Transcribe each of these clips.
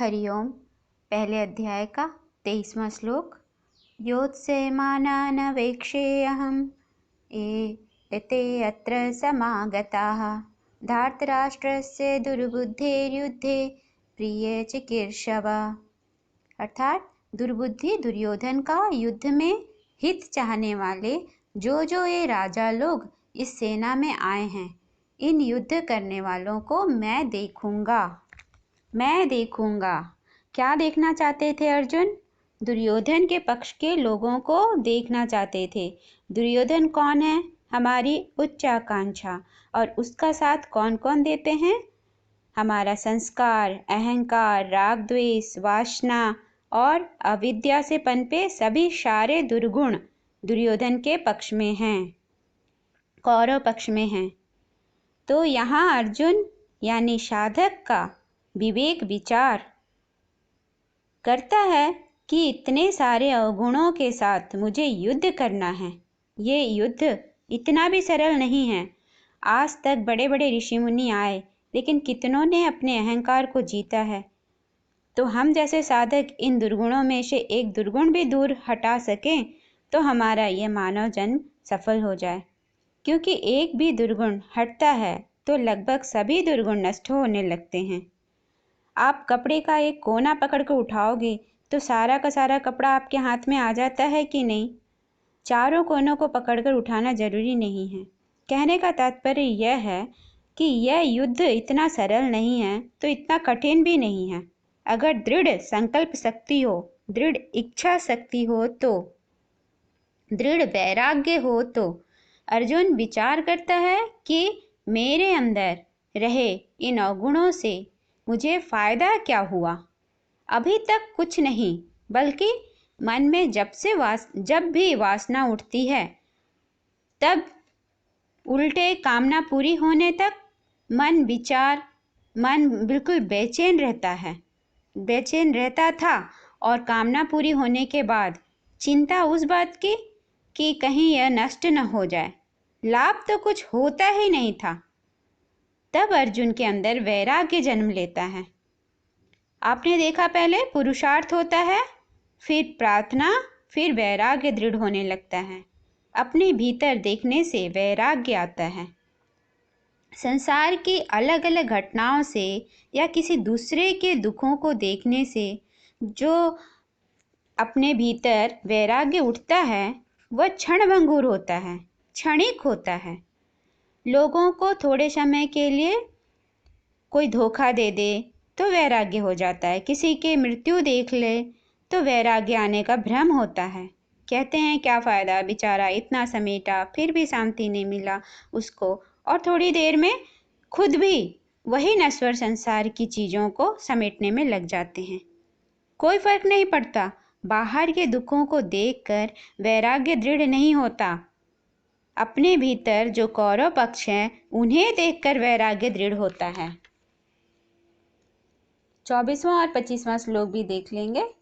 हरिओम। पहले अध्याय का 23वां श्लोक। योत्सेमानानवेक्षेऽहम् एते अत्र समागताः धार्तराष्ट्रस्य दुर्बुद्धेर्युद्धे प्रिय चिकीर्षव। अर्थात दुर्बुद्धि दुर्योधन का युद्ध में हित चाहने वाले जो ये राजा लोग इस सेना में आए हैं, इन युद्ध करने वालों को मैं देखूंगा। क्या देखना चाहते थे अर्जुन? दुर्योधन के पक्ष के लोगों को देखना चाहते थे। दुर्योधन कौन है? हमारी उच्चाकांक्षा। और उसका साथ कौन कौन देते हैं? हमारा संस्कार, अहंकार, राग, द्वेष, वासना और अविद्या से पनपे सभी सारे दुर्गुण दुर्योधन के पक्ष में हैं, कौरव पक्ष में हैं। तो यहाँ अर्जुन यानी साधक का विवेक विचार करता है कि इतने सारे अवगुणों के साथ मुझे युद्ध करना है। ये युद्ध इतना भी सरल नहीं है। आज तक बड़े बड़े ऋषि मुनि आए, लेकिन कितनों ने अपने अहंकार को जीता है। तो हम जैसे साधक इन दुर्गुणों में से एक दुर्गुण भी दूर हटा सकें तो हमारा यह मानव जन्म सफल हो जाए। क्योंकि एक भी दुर्गुण हटता है तो लगभग सभी दुर्गुण नष्ट होने लगते हैं। आप कपड़े का एक कोना पकड़कर उठाओगे तो सारा का सारा कपड़ा आपके हाथ में आ जाता है कि नहीं? चारों कोनों को पकड़कर उठाना जरूरी नहीं है। कहने का तात्पर्य यह है कि यह युद्ध इतना सरल नहीं है तो इतना कठिन भी नहीं है। अगर दृढ़ संकल्प शक्ति हो, दृढ़ इच्छा शक्ति हो, तो दृढ़ वैराग्य हो, तो अर्जुन विचार करता है कि मेरे अंदर रहे इन अवगुणों से मुझे फायदा क्या हुआ? अभी तक कुछ नहीं, बल्कि मन में जब भी वासना उठती है तब उल्टे कामना पूरी होने तक मन बिल्कुल बेचैन रहता था। और कामना पूरी होने के बाद चिंता उस बात की कि कहीं यह नष्ट न हो जाए। लाभ तो कुछ होता ही नहीं था। तब अर्जुन के अंदर वैराग्य जन्म लेता है। आपने देखा, पहले पुरुषार्थ होता है, फिर प्रार्थना, फिर वैराग्य दृढ़ होने लगता है। अपने भीतर देखने से वैराग्य आता है। संसार की अलग अलग घटनाओं से या किसी दूसरे के दुखों को देखने से जो अपने भीतर वैराग्य उठता है वह क्षणभंगुर होता है, क्षणिक होता है। लोगों को थोड़े समय के लिए कोई धोखा दे दे तो वैराग्य हो जाता है। किसी की मृत्यु देख ले तो वैराग्य आने का भ्रम होता है। कहते हैं क्या फ़ायदा, बेचारा इतना समेटा फिर भी शांति नहीं मिला उसको। और थोड़ी देर में खुद भी वही नश्वर संसार की चीज़ों को समेटने में लग जाते हैं। कोई फर्क नहीं पड़ता। बाहर के दुखों को देखकर वैराग्य दृढ़ नहीं होता। अपने भीतर जो कौरव पक्ष है उन्हें देखकर वैराग्य दृढ़ होता है। 24वां और 25वां श्लोक भी देख लेंगे।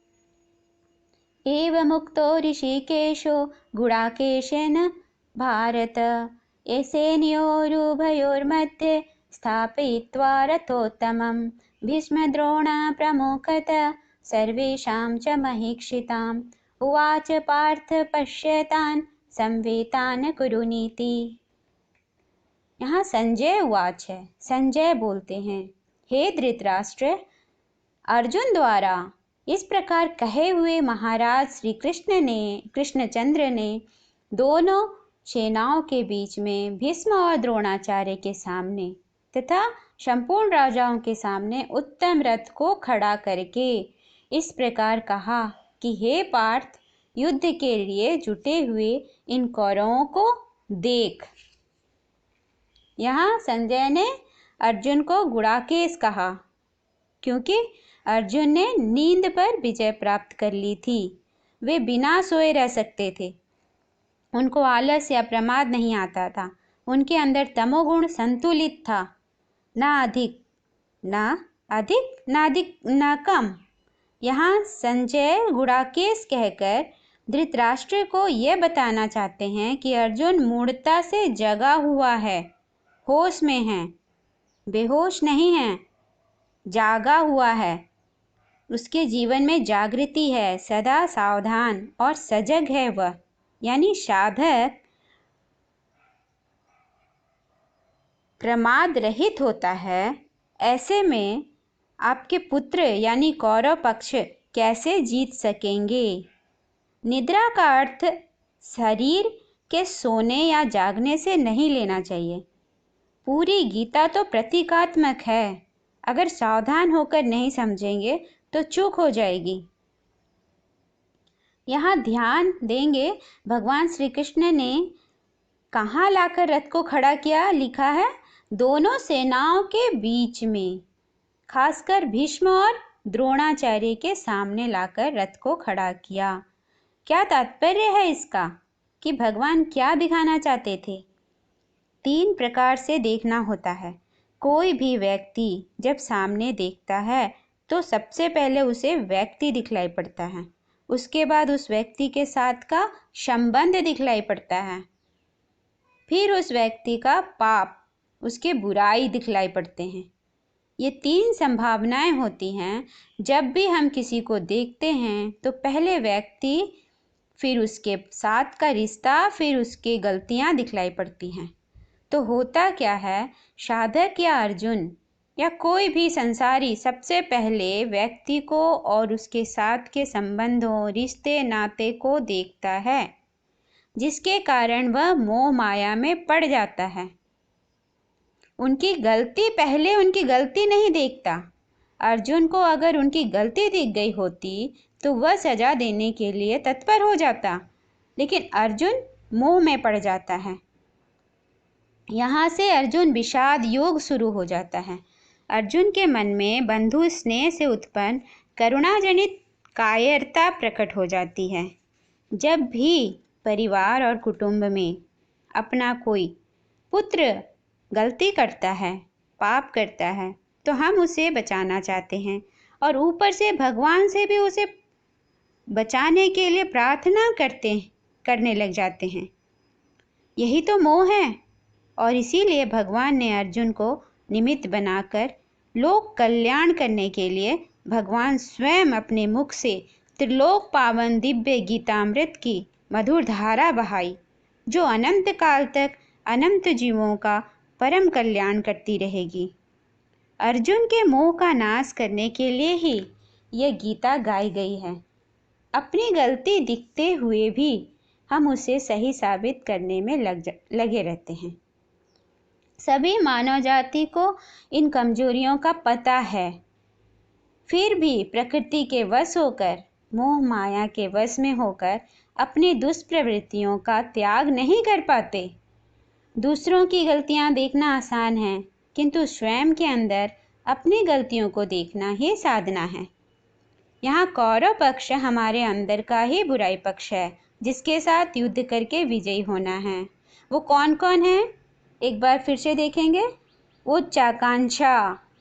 एवमुक्तो ऋषिकेशो गुडाकेशेन भारत एसेनयोरुभयोर्मध्ये स्थापयित्वा रथोत्तमं भीष्मद्रोण प्रमुखतः सर्वेषां च महीक्षिताम् उवाच पार्थ पश्यतान् संवेतान् कुरुनीति। यहाँ संजय उवाच है। संजय बोलते हैं, हे धृतराष्ट्र, अर्जुन द्वारा इस प्रकार कहे हुए महाराज श्री कृष्णचंद्र ने दोनों सेनाओं के बीच में भीष्म और द्रोणाचार्य के सामने तथा संपूर्ण राजाओं के सामने उत्तम रथ को खड़ा करके इस प्रकार कहा कि हे पार्थ, युद्ध के लिए जुटे हुए इन कौरवों को देख। यहाँ संजय ने अर्जुन को गुडाकेश कहा क्योंकि अर्जुन ने नींद पर विजय प्राप्त कर ली थी। वे बिना सोए रह सकते थे। उनको आलस या प्रमाद नहीं आता था। उनके अंदर तमोगुण संतुलित था, ना अधिक ना कम। यहाँ संजय गुडाकेश कहकर धृतराष्ट्र को यह बताना चाहते हैं कि अर्जुन मूढ़ता से जगा हुआ है, होश में है, बेहोश नहीं है, जागा हुआ है। उसके जीवन में जागृति है, सदा सावधान और सजग है वह, यानी साधक प्रमाद रहित होता है। ऐसे में आपके पुत्र यानी कौरव पक्ष कैसे जीत सकेंगे? निद्रा का अर्थ शरीर के सोने या जागने से नहीं लेना चाहिए। पूरी गीता तो प्रतीकात्मक है। अगर सावधान होकर नहीं समझेंगे तो चूक हो जाएगी। यहाँ ध्यान देंगे, भगवान श्री कृष्ण ने कहाँ लाकर रथ को खड़ा किया? लिखा है दोनों सेनाओं के बीच में, खासकर भीष्म और द्रोणाचार्य के सामने लाकर रथ को खड़ा किया। क्या तात्पर्य है इसका कि भगवान क्या दिखाना चाहते थे? 3 प्रकार से देखना होता है। कोई भी व्यक्ति जब सामने देखता है तो सबसे पहले उसे व्यक्ति दिखलाई पड़ता है, उसके बाद उस व्यक्ति के साथ का संबंध दिखलाई पड़ता है, फिर उस व्यक्ति का पाप, उसके बुराई दिखलाई पड़ते हैं। ये 3 संभावनाएं होती हैं। जब भी हम किसी को देखते हैं तो पहले व्यक्ति, फिर उसके साथ का रिश्ता, फिर उसकी गलतियां दिखलाई पड़ती हैं। तो होता क्या है, साधक या अर्जुन या कोई भी संसारी सबसे पहले व्यक्ति को और उसके साथ के संबंधों, रिश्ते नाते को देखता है, जिसके कारण वह मोह माया में पड़ जाता है। उनकी गलती नहीं देखता। अर्जुन को अगर उनकी गलती दिख गई होती तो वह सजा देने के लिए तत्पर हो जाता, लेकिन अर्जुन मोह में पड़ जाता है। यहाँ से अर्जुन विषाद योग शुरू हो जाता है। अर्जुन के मन में बंधु स्नेह से उत्पन्न करुणाजनित कायरता प्रकट हो जाती है। जब भी परिवार और कुटुंब में अपना कोई पुत्र गलती करता है, पाप करता है, तो हम उसे बचाना चाहते हैं और ऊपर से भगवान से भी उसे बचाने के लिए प्रार्थना करने लग जाते हैं। यही तो मोह है। और इसीलिए भगवान ने अर्जुन को निमित्त बनाकर लोक कल्याण करने के लिए भगवान स्वयं अपने मुख से त्रिलोक पावन दिव्य गीतामृत की मधुर धारा बहाई, जो अनंत काल तक अनंत जीवों का परम कल्याण करती रहेगी। अर्जुन के मोह का नाश करने के लिए ही यह गीता गाई गई है। अपनी गलती दिखते हुए भी हम उसे सही साबित करने में लगे रहते हैं। सभी मानव जाति को इन कमजोरियों का पता है, फिर भी प्रकृति के वश होकर, मोह माया के वश में होकर अपनी दुष्प्रवृत्तियों का त्याग नहीं कर पाते। दूसरों की गलतियां देखना आसान है, किंतु स्वयं के अंदर अपनी गलतियों को देखना ही साधना है। यहाँ कौरव पक्ष हमारे अंदर का ही बुराई पक्ष है, जिसके साथ युद्ध करके विजयी होना है। वो कौन कौन है? एक बार फिर से देखेंगे। उच्च आकांक्षा,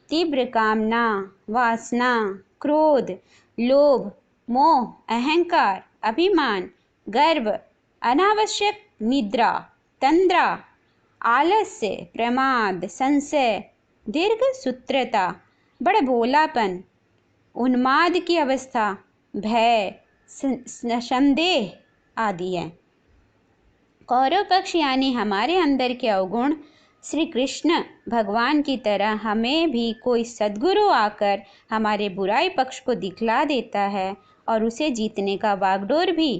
तीव्र कामना, वासना, क्रोध, लोभ, मोह, अहंकार, अभिमान, गर्व, अनावश्यक निद्रा, तंद्रा, आलस्य, प्रमाद, संशय, दीर्घ सूत्रता, बड़ा भोलापन, उन्माद की अवस्था, भय, संदेह आदि है। कौरव पक्ष यानी हमारे अंदर के अवगुण। श्री कृष्ण भगवान की तरह हमें भी कोई सद्गुरु आकर हमारे बुराई पक्ष को दिखला देता है और उसे जीतने का बागडोर भी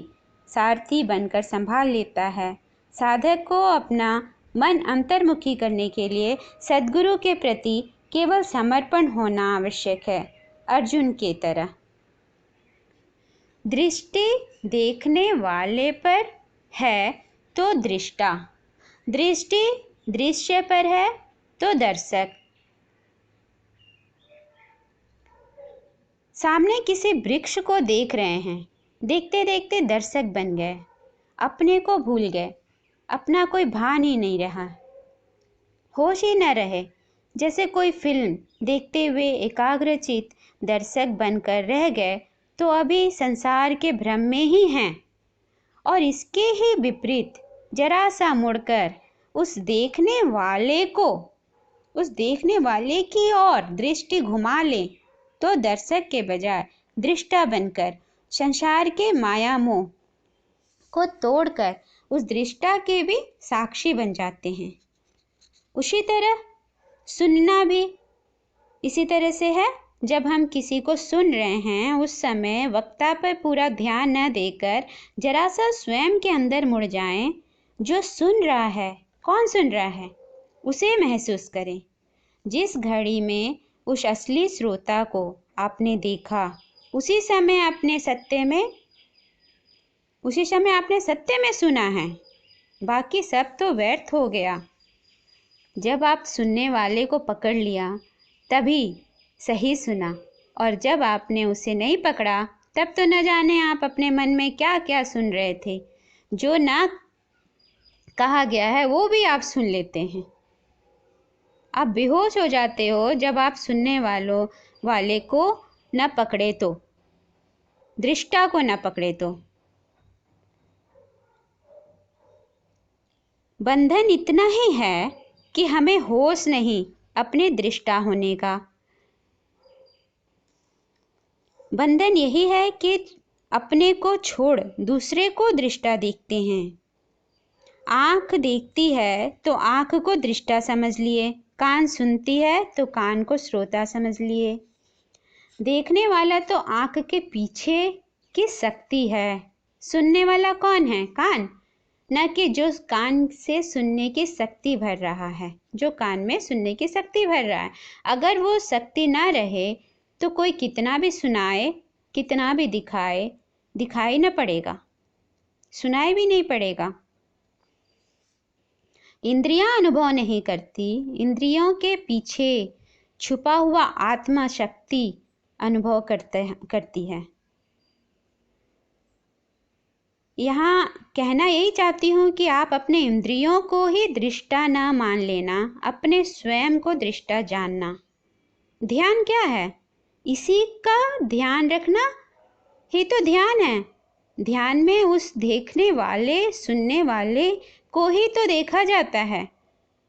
सारथी बनकर संभाल लेता है। साधक को अपना मन अंतर्मुखी करने के लिए सद्गुरु के प्रति केवल समर्पण होना आवश्यक है, अर्जुन के तरह। दृष्टि देखने वाले पर है तो दृष्टा, दृष्टि दृश्य पर है तो दर्शक। सामने किसी वृक्ष को देख रहे हैं, देखते देखते दर्शक बन गए, अपने को भूल गए, अपना कोई भान ही नहीं रहा, होश ही न रहे। जैसे कोई फिल्म देखते हुए एकाग्रचित दर्शक बनकर रह गए तो अभी संसार के भ्रम में ही हैं। और इसके ही विपरीत जरा सा मुड़कर उस देखने वाले की ओर दृष्टि घुमा लें तो दर्शक के बजाय दृष्टा बनकर संसार के माया मोह को तोड़कर उस दृष्टा के भी साक्षी बन जाते हैं। उसी तरह सुनना भी इसी तरह से है। जब हम किसी को सुन रहे हैं उस समय वक्ता पर पूरा ध्यान न देकर जरा सा स्वयं के अंदर मुड़ जाएं। जो सुन रहा है, कौन सुन रहा है, उसे महसूस करें। जिस घड़ी में उस असली श्रोता को आपने देखा उसी समय आपने सत्य में सुना है, बाकी सब तो व्यर्थ हो गया। जब आप सुनने वाले को पकड़ लिया तभी सही सुना, और जब आपने उसे नहीं पकड़ा तब तो न जाने आप अपने मन में क्या क्या सुन रहे थे। जो ना कहा गया है वो भी आप सुन लेते हैं। आप बेहोश हो जाते हो जब आप सुनने वाले को न पकड़े तो, दृष्टा को न पकड़े तो। बंधन इतना ही है कि हमें होश नहीं अपने दृष्टा होने का। बंधन यही है कि अपने को छोड़ दूसरे को दृष्टा देखते हैं। आंख देखती है तो आंख को दृष्टा समझ लिए, कान सुनती है तो कान को श्रोता समझ लिए। देखने वाला तो आंख के पीछे की शक्ति है, सुनने वाला कौन है? कान, न कि जो कान से सुनने की शक्ति भर रहा है, जो कान में सुनने की शक्ति भर रहा है। अगर वो शक्ति ना रहे तो कोई कितना भी सुनाए, कितना भी दिखाए, दिखाई न पड़ेगा, सुनाई भी नहीं पड़ेगा। इंद्रियां अनुभव नहीं करती, इंद्रियों के पीछे छुपा हुआ आत्मा शक्ति अनुभव करती है। यहाँ कहना यही चाहती हूँ कि आप अपने इंद्रियों को ही दृष्टा ना मान लेना, अपने स्वयं को दृष्टा जानना। ध्यान क्या है? इसी का ध्यान रखना ही तो ध्यान है। ध्यान में उस देखने वाले, सुनने वाले को ही तो देखा जाता है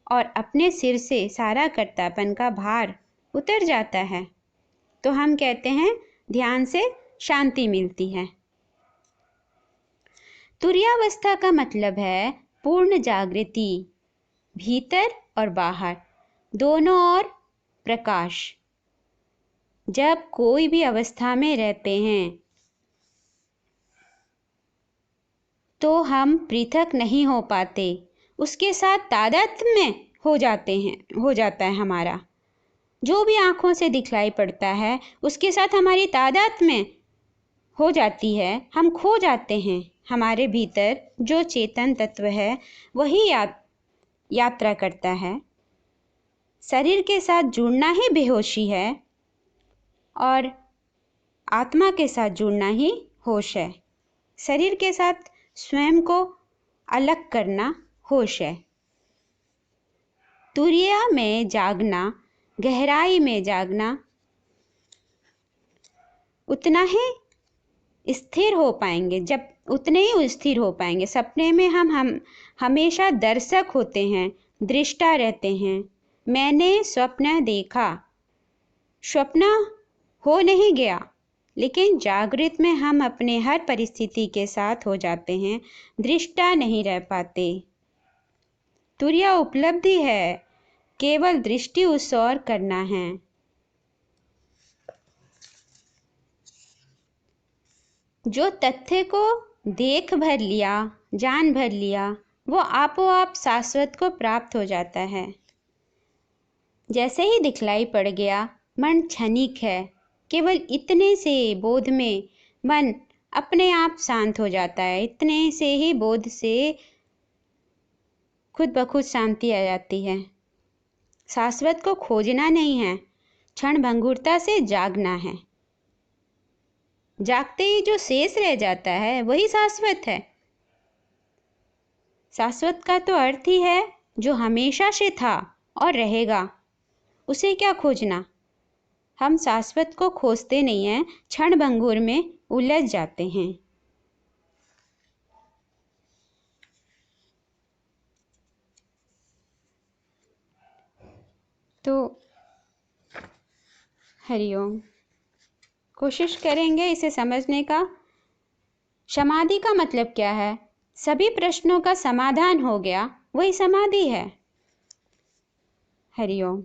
और अपने सिर से सारा कर्तापन का भार उतर जाता है। तो हम कहते हैं ध्यान से शांति मिलती है। तुर्यावस्था का मतलब है पूर्ण जागृति, भीतर और बाहर दोनों ओर प्रकाश। जब कोई भी अवस्था में रहते हैं तो हम पृथक नहीं हो पाते, उसके साथ तादात्म्य में हो जाता है हमारा। जो भी आँखों से दिखलाई पड़ता है उसके साथ हमारी तादात्म्य हो जाती है, हम खो जाते हैं। हमारे भीतर जो चेतन तत्व है वही यात्रा करता है। शरीर के साथ जुड़ना ही बेहोशी है और आत्मा के साथ जुड़ना ही होश है। शरीर के साथ स्वयं को अलग करना होश है। तुर्या में जागना, गहराई में जागना, उतना ही स्थिर हो पाएंगे, जब उतने ही स्थिर हो पाएंगे। सपने में हम हमेशा दर्शक होते हैं, दृष्टा रहते हैं। मैंने स्वप्न देखा, स्वप्न हो नहीं गया, लेकिन जागृत में हम अपने हर परिस्थिति के साथ हो जाते हैं, दृष्टा नहीं रह पाते। तुर्या उपलब्धि है, केवल दृष्टि उस ओर करना है। जो तथ्य को देख भर लिया, जान भर लिया, वो आपो आप शाश्वत को प्राप्त हो जाता है। जैसे ही दिखलाई पड़ गया, मन क्षणिक है, केवल इतने से बोध में मन अपने आप शांत हो जाता है। इतने से ही बोध से खुद ब खुद शांति आ जाती है। शाश्वत को खोजना नहीं है, क्षण भंगुरता से जागना है। जागते ही जो शेष रह जाता है वही शाश्वत है। शाश्वत का तो अर्थ ही है जो हमेशा से था और रहेगा, उसे क्या खोजना। हम शाश्वत को खोजते नहीं हैं, क्षण भंगुर में उलझ जाते हैं। तो हरिओम। कोशिश करेंगे इसे समझने का। समाधि का मतलब क्या है? सभी प्रश्नों का समाधान हो गया, वही समाधि है। हरिओम।